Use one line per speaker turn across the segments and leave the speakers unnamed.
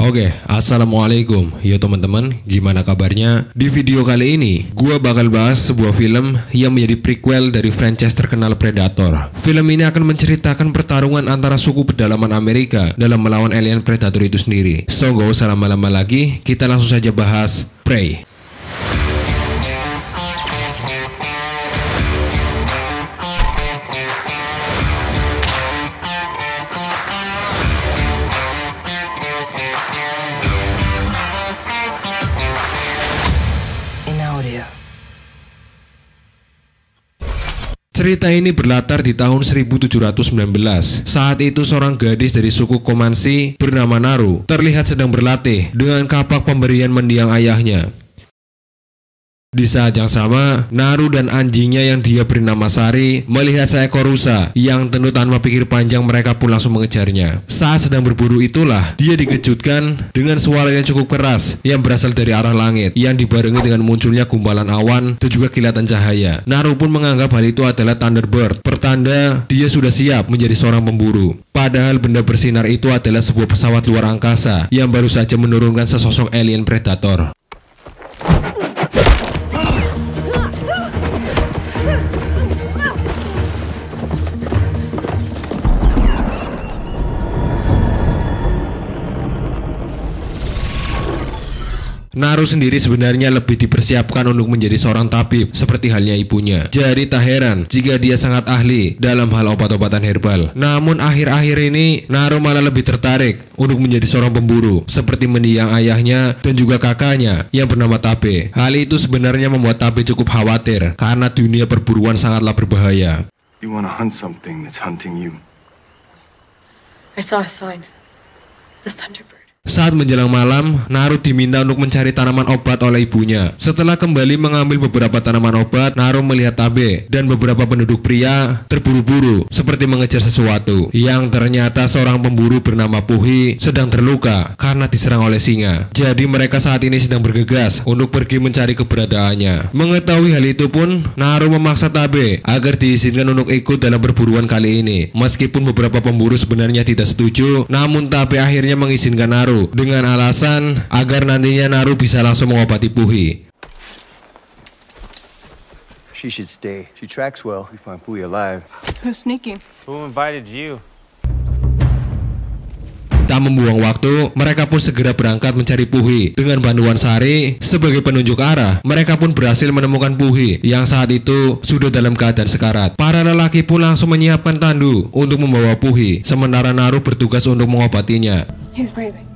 Oke, assalamualaikum. Yo teman-teman, gimana kabarnya? Di video kali ini, gua bakal bahas sebuah film yang menjadi prequel dari franchise terkenal Predator. Film ini akan menceritakan pertarungan antara suku pedalaman Amerika dalam melawan alien Predator itu sendiri. So, gak usah lama-lama lagi, kita langsung saja bahas Prey. Cerita ini berlatar di tahun 1719. Saat itu seorang gadis dari suku Comanche bernama Naru terlihat sedang berlatih dengan kapak pemberian mendiang ayahnya. Di saat yang sama, Naru dan anjingnya yang dia beri nama Sari melihat seekor rusa yang tentu tanpa pikir panjang mereka pun langsung mengejarnya. Saat sedang berburu itulah, dia dikejutkan dengan suara yang cukup keras yang berasal dari arah langit yang dibarengi dengan munculnya gumpalan awan dan juga kilatan cahaya. Naru pun menganggap hal itu adalah Thunderbird, pertanda dia sudah siap menjadi seorang pemburu. Padahal benda bersinar itu adalah sebuah pesawat luar angkasa yang baru saja menurunkan sesosok alien Predator. Naru sendiri sebenarnya lebih dipersiapkan untuk menjadi seorang tabib seperti halnya ibunya. Jadi tak heran jika dia sangat ahli dalam hal obat-obatan herbal. Namun akhir-akhir ini Naru malah lebih tertarik untuk menjadi seorang pemburu seperti mendiang ayahnya dan juga kakaknya yang bernama Tabe. Hal itu sebenarnya membuat Tabe cukup khawatir karena dunia perburuan sangatlah berbahaya.
You want to hunt something that's hunting you.
I saw a sign. The Thunderbird.
Saat menjelang malam, Naru diminta untuk mencari tanaman obat oleh ibunya. Setelah kembali mengambil beberapa tanaman obat, Naru melihat Tabe dan beberapa penduduk pria terburu-buru seperti mengejar sesuatu. Yang ternyata seorang pemburu bernama Puhi sedang terluka karena diserang oleh singa. Jadi mereka saat ini sedang bergegas untuk pergi mencari keberadaannya. Mengetahui hal itu pun, Naru memaksa Tabe agar diizinkan untuk ikut dalam perburuan kali ini. Meskipun beberapa pemburu sebenarnya tidak setuju, namun Tabe akhirnya mengizinkan Naru dengan alasan agar nantinya Naru bisa langsung mengobati Puhi.
She should stay. She tracks well. We find Puyi alive.
Who's sneaking?
Who invited you?
Tak membuang waktu, mereka pun segera berangkat mencari Puhi. Dengan bantuan Sari sebagai penunjuk arah, mereka pun berhasil menemukan Puhi yang saat itu sudah dalam keadaan sekarat. Para lelaki pun langsung menyiapkan tandu untuk membawa Puhi, sementara Naru bertugas untuk mengobatinya.
He's breathing.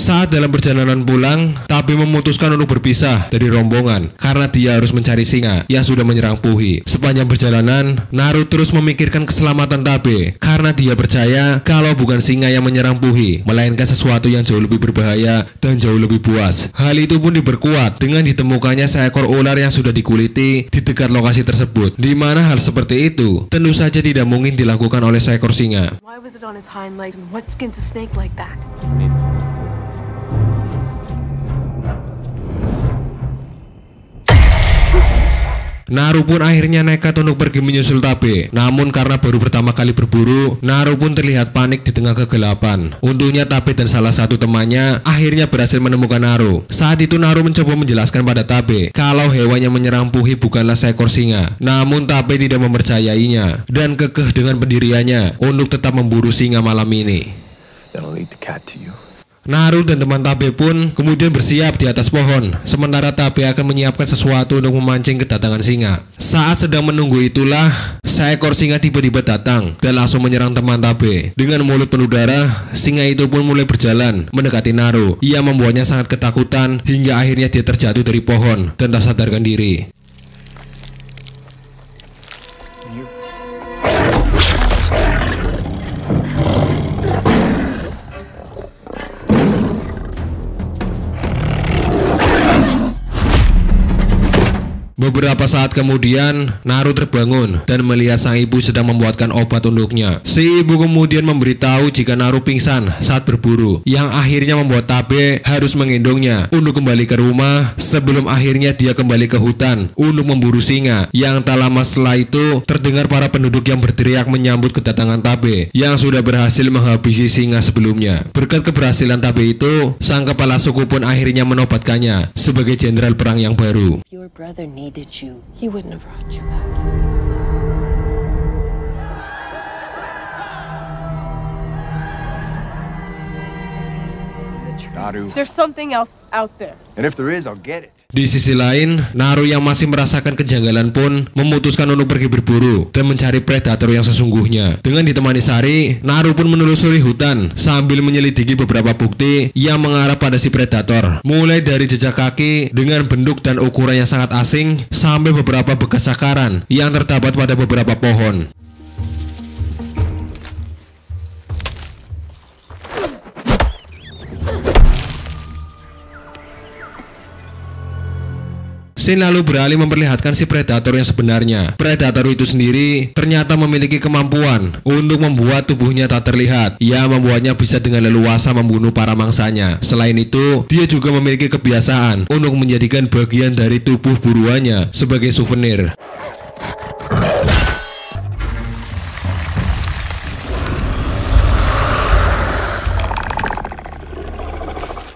Saat dalam perjalanan pulang, Tabe memutuskan untuk berpisah dari rombongan karena dia harus mencari singa yang sudah menyerang Puhi. Sepanjang perjalanan, Naru terus memikirkan keselamatan Tabe karena dia percaya kalau bukan singa yang menyerang Puhi, melainkan sesuatu yang jauh lebih berbahaya dan jauh lebih buas. Hal itu pun diperkuat dengan ditemukannya seekor ular yang sudah dikuliti di dekat lokasi tersebut, di mana hal seperti itu tentu saja tidak mungkin dilakukan oleh seekor singa.
Why was it on its hind legs and what skins a snake like that?
Naru pun akhirnya nekat untuk pergi menyusul Tabe. Namun karena baru pertama kali berburu, Naru pun terlihat panik di tengah kegelapan. Untungnya Tabe dan salah satu temannya akhirnya berhasil menemukan Naru. Saat itu Naru mencoba menjelaskan pada Tabe kalau hewan yang menyerang Puhi bukanlah seekor singa. Namun Tabe tidak mempercayainya dan kekeh dengan pendiriannya untuk tetap memburu singa malam ini.
That'll lead the cat to you.
Naru dan teman Tabe pun kemudian bersiap di atas pohon, sementara Tabe akan menyiapkan sesuatu untuk memancing kedatangan singa. Saat sedang menunggu itulah, seekor singa tiba-tiba datang dan langsung menyerang teman Tabe. Dengan mulut penuh darah, singa itu pun mulai berjalan mendekati Naru. Ia membuatnya sangat ketakutan hingga akhirnya dia terjatuh dari pohon dan tak sadarkan diri. Beberapa saat kemudian, Naru terbangun dan melihat sang ibu sedang membuatkan obat untuknya. Si ibu kemudian memberitahu jika Naru pingsan saat berburu, yang akhirnya membuat Tabe harus menggendongnya untuk kembali ke rumah sebelum akhirnya dia kembali ke hutan untuk memburu singa. Yang tak lama setelah itu, terdengar para penduduk yang berteriak menyambut kedatangan Tabe yang sudah berhasil menghabisi singa sebelumnya. Berkat keberhasilan Tabe itu, sang kepala suku pun akhirnya menobatkannya sebagai jenderal perang yang baru.
Your brother needed you. He wouldn't have brought you back.
Naru.
There's something else out there.
And if there is, I'll get it.
Di sisi lain, Naru yang masih merasakan kejanggalan pun memutuskan untuk pergi berburu dan mencari predator yang sesungguhnya. Dengan ditemani Sari, Naru pun menelusuri hutan sambil menyelidiki beberapa bukti yang mengarah pada si predator. Mulai dari jejak kaki dengan bentuk dan ukuran yang sangat asing sampai beberapa bekas cakaran yang terdapat pada beberapa pohon. Sin lalu beralih memperlihatkan si predator yang sebenarnya. Predator itu sendiri ternyata memiliki kemampuan untuk membuat tubuhnya tak terlihat. Ia membuatnya bisa dengan leluasa membunuh para mangsanya. Selain itu, dia juga memiliki kebiasaan untuk menjadikan bagian dari tubuh buruannya sebagai souvenir.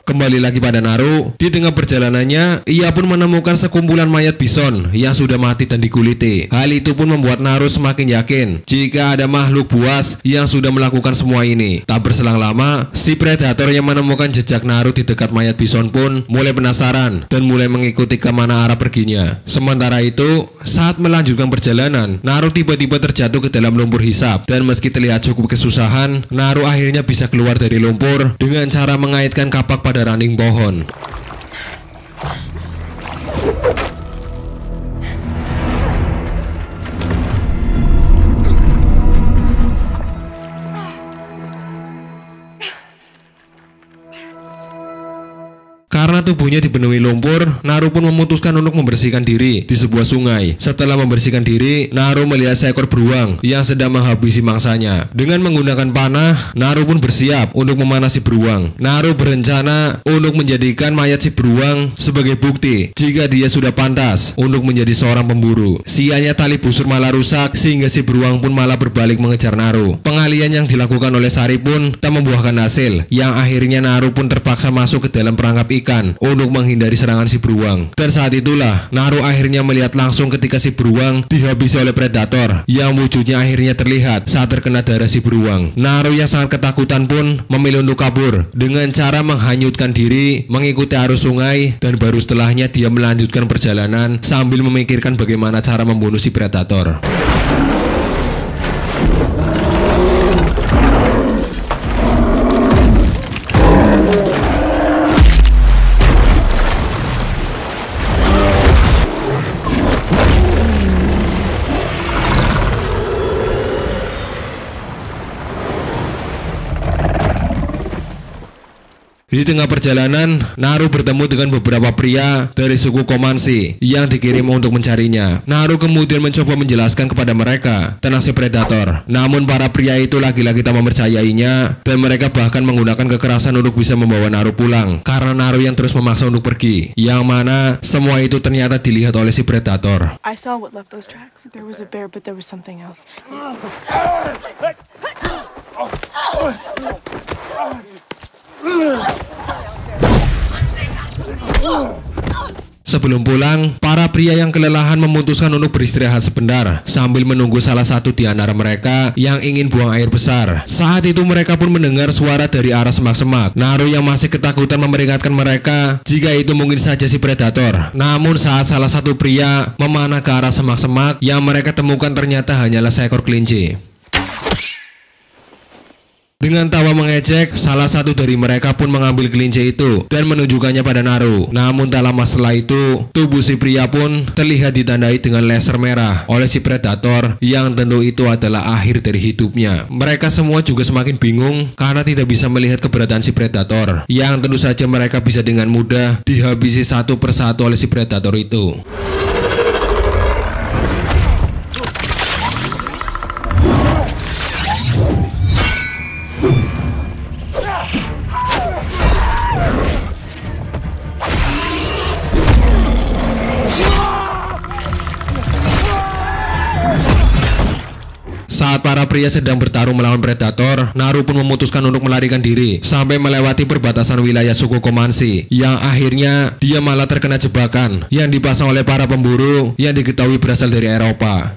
Kembali lagi pada Naru, di tengah perjalanannya, ia pun menemukan sekumpulan mayat bison yang sudah mati dan dikuliti. Hal itu pun membuat Naru semakin yakin jika ada makhluk buas yang sudah melakukan semua ini. Tak berselang lama, si predator yang menemukan jejak Naru di dekat mayat bison pun mulai penasaran dan mulai mengikuti kemana arah perginya. Sementara itu, saat melanjutkan perjalanan, Naru tiba-tiba terjatuh ke dalam lumpur hisap. Dan meski terlihat cukup kesusahan, Naru akhirnya bisa keluar dari lumpur dengan cara mengaitkan kapak pada ranting pohon. Karena tubuhnya dipenuhi lumpur, Naru pun memutuskan untuk membersihkan diri di sebuah sungai. Setelah membersihkan diri, Naru melihat seekor beruang yang sedang menghabisi mangsanya. Dengan menggunakan panah, Naru pun bersiap untuk memanasi beruang. Naru berencana untuk menjadikan mayat si beruang sebagai bukti jika dia sudah pantas untuk menjadi seorang pemburu. Sialnya tali busur malah rusak sehingga si beruang pun malah berbalik mengejar Naru. Pengalian yang dilakukan oleh Sari pun tak membuahkan hasil, yang akhirnya Naru pun terpaksa masuk ke dalam perangkap ikan untuk menghindari serangan si beruang. Dan saat itulah Naru akhirnya melihat langsung ketika si beruang dihabisi oleh predator yang wujudnya akhirnya terlihat saat terkena darah si beruang. Naru yang sangat ketakutan pun memilih untuk kabur dengan cara menghanyutkan diri mengikuti arus sungai, dan baru setelahnya dia melanjutkan perjalanan sambil memikirkan bagaimana cara membunuh si predator. Di tengah perjalanan, Naru bertemu dengan beberapa pria dari suku Komansi yang dikirim untuk mencarinya. Naru kemudian mencoba menjelaskan kepada mereka tentang si predator. Namun para pria itu lagi-lagi tak mempercayainya, dan mereka bahkan menggunakan kekerasan untuk bisa membawa Naru pulang. Karena Naru yang terus memaksa untuk pergi, yang mana semua itu ternyata dilihat oleh si predator.
I saw what left those tracks. There was a bear, but there was something else.
Sebelum pulang, para pria yang kelelahan memutuskan untuk beristirahat sebentar sambil menunggu salah satu di antara mereka yang ingin buang air besar. Saat itu mereka pun mendengar suara dari arah semak-semak. Naru yang masih ketakutan memperingatkan mereka jika itu mungkin saja si predator. Namun saat salah satu pria memanah ke arah semak-semak, yang mereka temukan ternyata hanyalah seekor kelinci. Dengan tawa mengejek, salah satu dari mereka pun mengambil kelinci itu dan menunjukkannya pada Naru. Namun tak lama setelah itu, tubuh si pria pun terlihat ditandai dengan laser merah oleh si predator, yang tentu itu adalah akhir dari hidupnya. Mereka semua juga semakin bingung karena tidak bisa melihat keberadaan si predator, yang tentu saja mereka bisa dengan mudah dihabisi satu persatu oleh si predator itu. pria sedang bertarung melawan predator, Naru pun memutuskan untuk melarikan diri sampai melewati perbatasan wilayah suku Comanche, yang akhirnya dia malah terkena jebakan yang dipasang oleh para pemburu yang diketahui berasal dari Eropa.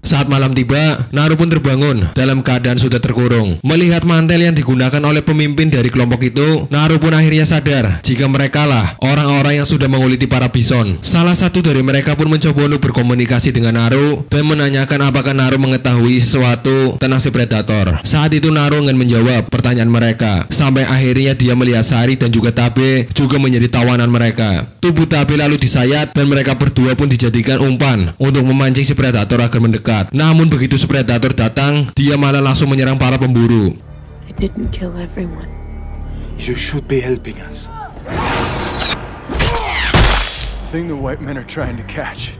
Saat malam tiba, Naru pun terbangun dalam keadaan sudah terkurung. Melihat mantel yang digunakan oleh pemimpin dari kelompok itu, Naru pun akhirnya sadar jika mereka lah orang-orang yang sudah menguliti para bison. Salah satu dari mereka pun mencoba untuk berkomunikasi dengan Naru dan menanyakan apakah Naru mengetahui sesuatu tentang si predator. Saat itu Naru enggan menjawab pertanyaan mereka, sampai akhirnya dia melihat Sari dan juga Tabe juga menjadi tawanan mereka. Tubuh Tabe lalu disayat dan mereka berdua pun dijadikan umpan untuk memancing si predator agar mendekat. Namun begitu si predator datang, dia malah langsung menyerang para pemburu.
I didn't kill everyone.
You should be helping us.
The thing the white men are trying to catch.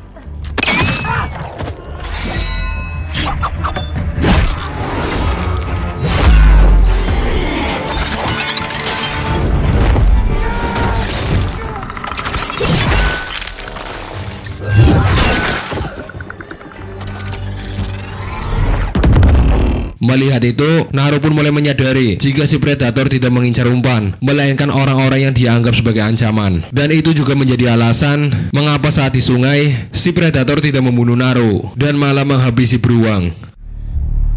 Melihat itu, Naru pun mulai menyadari jika si predator tidak mengincar umpan, melainkan orang-orang yang dianggap sebagai ancaman. Dan itu juga menjadi alasan mengapa saat di sungai, si predator tidak membunuh Naru dan malah menghabisi beruang.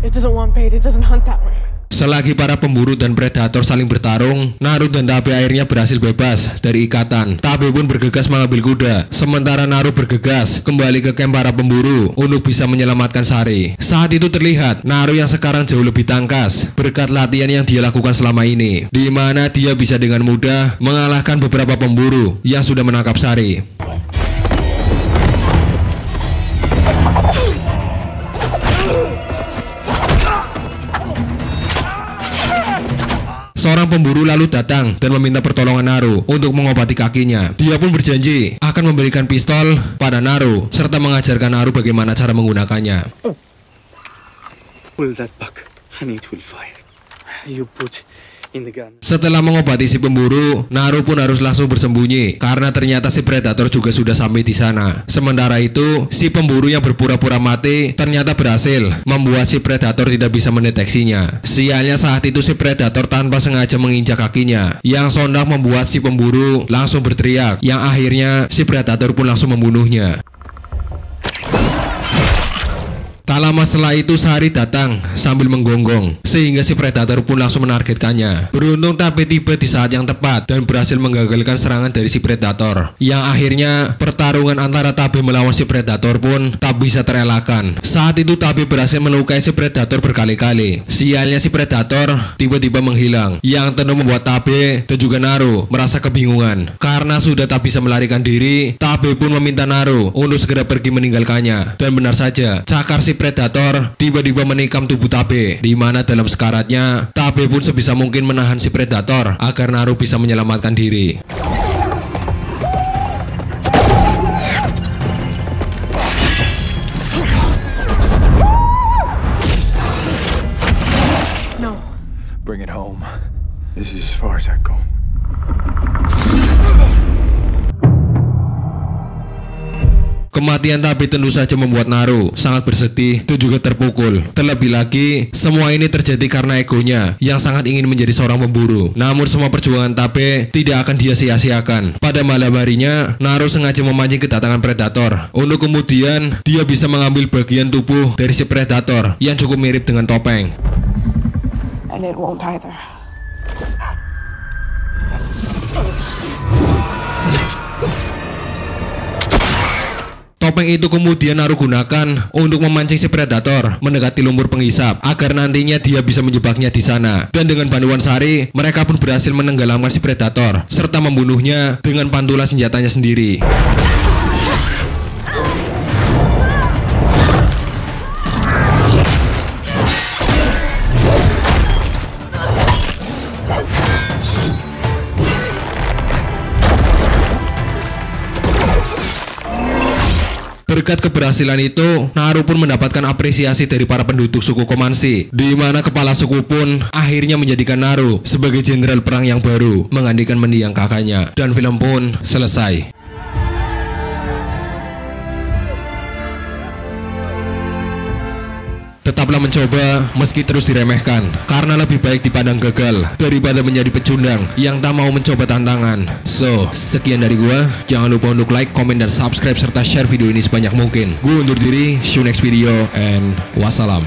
It doesn't want bait, it doesn't hunt that way.
Selagi para pemburu dan predator saling bertarung, Naru dan Tabe akhirnya berhasil bebas dari ikatan. Tabe pun bergegas mengambil kuda, sementara Naru bergegas kembali ke camp para pemburu untuk bisa menyelamatkan Sari. Saat itu terlihat Naru yang sekarang jauh lebih tangkas berkat latihan yang dia lakukan selama ini, di mana dia bisa dengan mudah mengalahkan beberapa pemburu yang sudah menangkap Sari. Seorang pemburu lalu datang dan meminta pertolongan Naru untuk mengobati kakinya. Dia pun berjanji akan memberikan pistol pada Naru serta mengajarkan Naru bagaimana cara menggunakannya.
Pull that back and it will fire. You put in the gun.
Setelah mengobati si pemburu, Naru pun harus langsung bersembunyi karena ternyata si predator juga sudah sampai di sana. Sementara itu, si pemburu yang berpura-pura mati ternyata berhasil membuat si predator tidak bisa mendeteksinya. Sialnya saat itu si predator tanpa sengaja menginjak kakinya, yang sontak membuat si pemburu langsung berteriak, yang akhirnya si predator pun langsung membunuhnya. Tak lama setelah itu Sari datang sambil menggonggong, sehingga si predator pun langsung menargetkannya. Beruntung Tabe tiba di saat yang tepat dan berhasil menggagalkan serangan dari si predator, yang akhirnya pertarungan antara Tabe melawan si predator pun tak bisa terelakkan. Saat itu Tabe berhasil melukai si predator berkali-kali. Sialnya si predator tiba-tiba menghilang, yang tentu membuat Tabe dan juga Naru merasa kebingungan. Karena sudah tak bisa melarikan diri, Tabe pun meminta Naru untuk segera pergi meninggalkannya. Dan benar saja, cakar si predator tiba-tiba menikam tubuh Tabe, di mana dalam sekaratnya Tabe pun sebisa mungkin menahan si predator agar Naru bisa menyelamatkan diri.
No.
Bring it home. This is as far as I go.
Kematian Tabe tentu saja membuat Naru sangat bersedih dan juga terpukul. Terlebih lagi, semua ini terjadi karena egonya yang sangat ingin menjadi seorang pemburu. Namun semua perjuangan Tabe tidak akan dia sia-siakan. Pada malam harinya, Naru sengaja memancing kedatangan predator untuk kemudian dia bisa mengambil bagian tubuh dari si predator yang cukup mirip dengan topeng.
And it won't either.
Topeng itu kemudian Naru gunakan untuk memancing si predator mendekati lumpur penghisap agar nantinya dia bisa menjebaknya di sana. Dan dengan bantuan Sari, mereka pun berhasil menenggelamkan si predator serta membunuhnya dengan pantulan senjatanya sendiri. Berkat keberhasilan itu, Naru pun mendapatkan apresiasi dari para penduduk suku Komansi, di mana kepala suku pun akhirnya menjadikan Naru sebagai jenderal perang yang baru, menggantikan mendiang kakaknya. Dan film pun selesai. Tetaplah mencoba meski terus diremehkan, karena lebih baik dipandang gagal daripada menjadi pecundang yang tak mau mencoba tantangan. So, sekian dari gua. Jangan lupa untuk like, komen, dan subscribe serta share video ini sebanyak mungkin. Gua undur diri, see you next video, and wassalam.